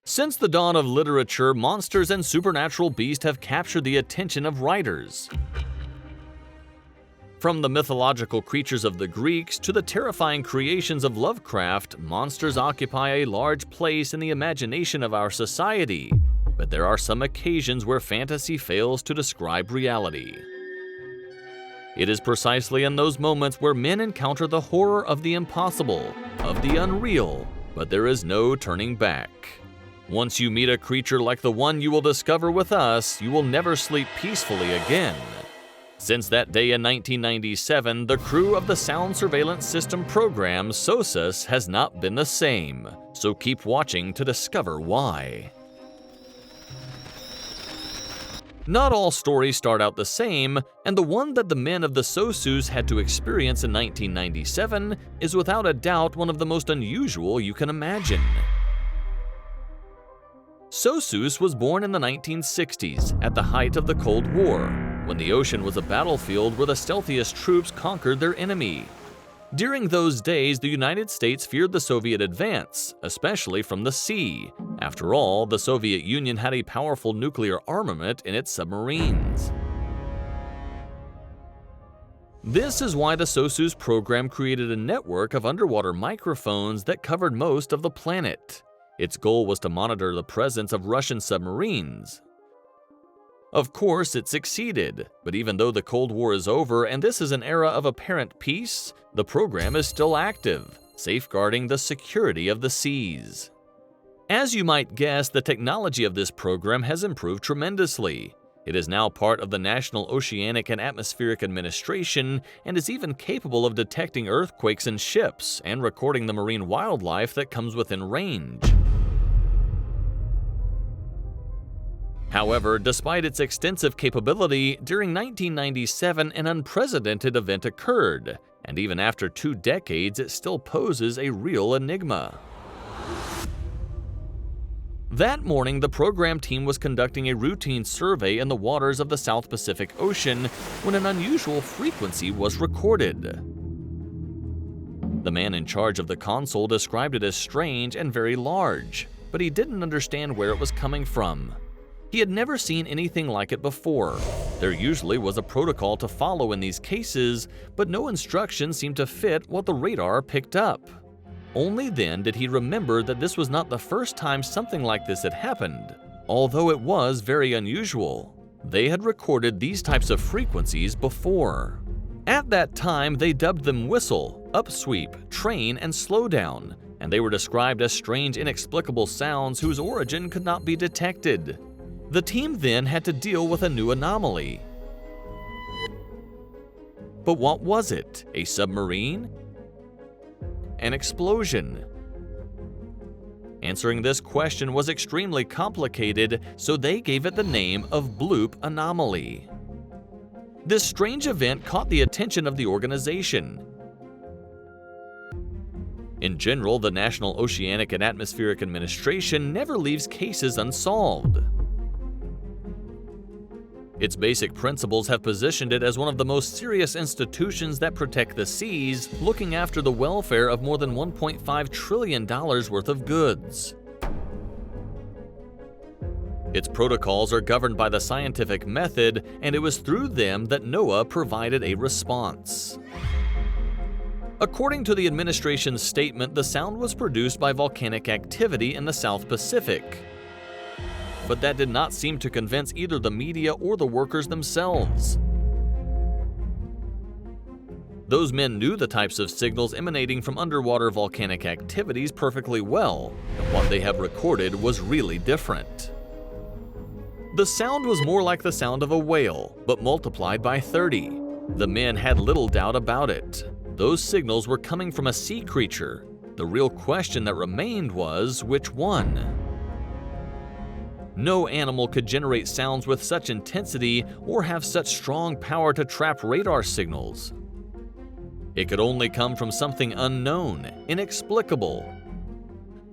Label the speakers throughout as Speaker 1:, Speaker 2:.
Speaker 1: Since the dawn of literature, monsters and supernatural beasts have captured the attention of writers. From the mythological creatures of the Greeks to the terrifying creations of Lovecraft, monsters occupy a large place in the imagination of our society. But there are some occasions where fantasy fails to describe reality. It is precisely in those moments where men encounter the horror of the impossible, of the unreal, but there is no turning back. Once you meet a creature like the one you will discover with us, you will never sleep peacefully again. Since that day in 1997, the crew of the Sound Surveillance System program SOSUS has not been the same, so keep watching to discover why. Not all stories start out the same, and the one that the men of the SOSUS had to experience in 1997 is without a doubt one of the most unusual you can imagine. SOSUS was born in the 1960s, at the height of the Cold War, when the ocean was a battlefield where the stealthiest troops conquered their enemy. During those days, the United States feared the Soviet advance, especially from the sea. After all, the Soviet Union had a powerful nuclear armament in its submarines. This is why the SOSUS program created a network of underwater microphones that covered most of the planet. Its goal was to monitor the presence of Russian submarines. Of course, it succeeded, but even though the Cold War is over and this is an era of apparent peace, the program is still active, safeguarding the security of the seas. As you might guess, the technology of this program has improved tremendously. It is now part of the National Oceanic and Atmospheric Administration and is even capable of detecting earthquakes in ships and recording the marine wildlife that comes within range. However, despite its extensive capability, during 1997 an unprecedented event occurred, and even after 2 decades it still poses a real enigma. That morning, the program team was conducting a routine survey in the waters of the South Pacific Ocean when an unusual frequency was recorded. The man in charge of the console described it as strange and very large, but he didn't understand where it was coming from. He had never seen anything like it before. There usually was a protocol to follow in these cases, but no instructions seemed to fit what the radar picked up. Only then did he remember that this was not the first time something like this had happened, although it was very unusual. They had recorded these types of frequencies before. At that time, they dubbed them whistle, upsweep, train, and slowdown, and they were described as strange, inexplicable sounds whose origin could not be detected. The team then had to deal with a new anomaly. But what was it? A submarine? An explosion? Answering this question was extremely complicated, so they gave it the name of bloop anomaly. This strange event caught the attention of the organization. In general, the National Oceanic and Atmospheric Administration never leaves cases unsolved. Its basic principles have positioned it as one of the most serious institutions that protect the seas, looking after the welfare of more than $1.5 trillion worth of goods. Its protocols are governed by the scientific method, and it was through them that NOAA provided a response. According to the administration's statement, the sound was produced by volcanic activity in the South Pacific. But that did not seem to convince either the media or the workers themselves. Those men knew the types of signals emanating from underwater volcanic activities perfectly well, and what they have recorded was really different. The sound was more like the sound of a whale, but multiplied by 30. The men had little doubt about it. Those signals were coming from a sea creature. The real question that remained was, which one? No animal could generate sounds with such intensity or have such strong power to trap radar signals. It could only come from something unknown, inexplicable.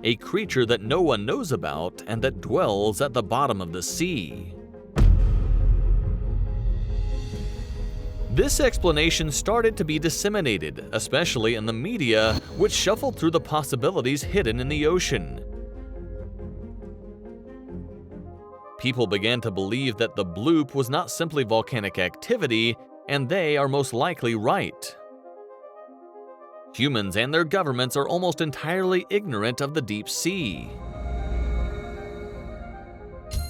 Speaker 1: A creature that no one knows about and that dwells at the bottom of the sea. This explanation started to be disseminated, especially in the media, which shuffled through the possibilities hidden in the ocean. people began to believe that the bloop was not simply volcanic activity, and they are most likely right. Humans and their governments are almost entirely ignorant of the deep sea.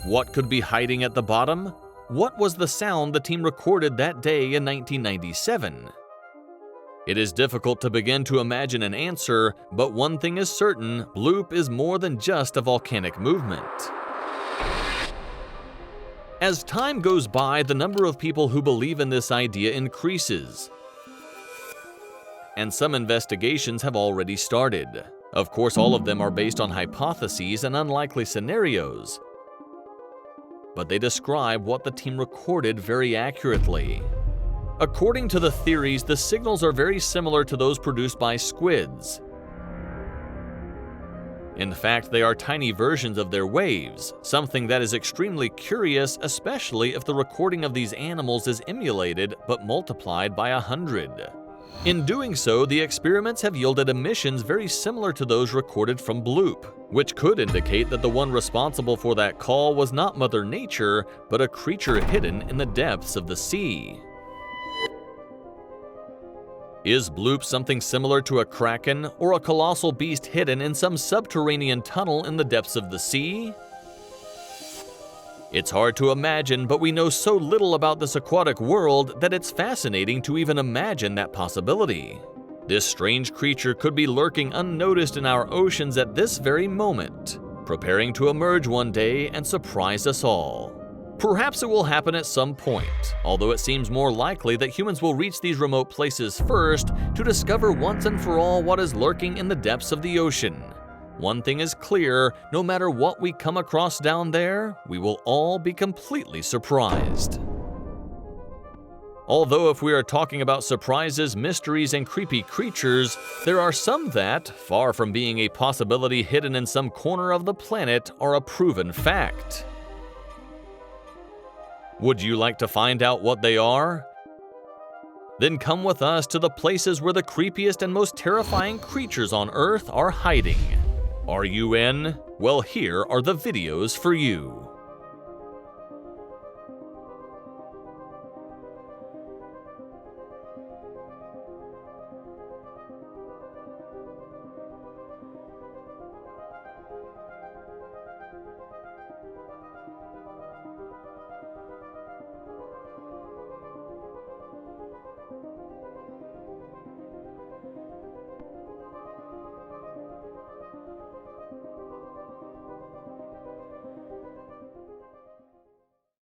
Speaker 1: What could be hiding at the bottom? What was the sound the team recorded that day in 1997? It is difficult to begin to imagine an answer, but one thing is certain: bloop is more than just a volcanic movement. As time goes by, the number of people who believe in this idea increases, and some investigations have already started. Of course, all of them are based on hypotheses and unlikely scenarios, but they describe what the team recorded very accurately. According to the theories, the signals are very similar to those produced by squids. In fact, they are tiny versions of their waves, something that is extremely curious, especially if the recording of these animals is emulated but multiplied by 100. In doing so, the experiments have yielded emissions very similar to those recorded from bloop, which could indicate that the one responsible for that call was not Mother Nature, but a creature hidden in the depths of the sea. Is bloop something similar to a kraken or a colossal beast hidden in some subterranean tunnel in the depths of the sea? It's hard to imagine, but we know so little about this aquatic world that it's fascinating to even imagine that possibility. This strange creature could be lurking unnoticed in our oceans at this very moment, preparing to emerge one day and surprise us all. Perhaps it will happen at some point, although it seems more likely that humans will reach these remote places first to discover once and for all what is lurking in the depths of the ocean. One thing is clear: no matter what we come across down there, we will all be completely surprised. Although if we are talking about surprises, mysteries, and creepy creatures, there are some that, far from being a possibility hidden in some corner of the planet, are a proven fact. Would you like to find out what they are? Then come with us to the places where the creepiest and most terrifying creatures on Earth are hiding. Are you in? Well, here are the videos for you.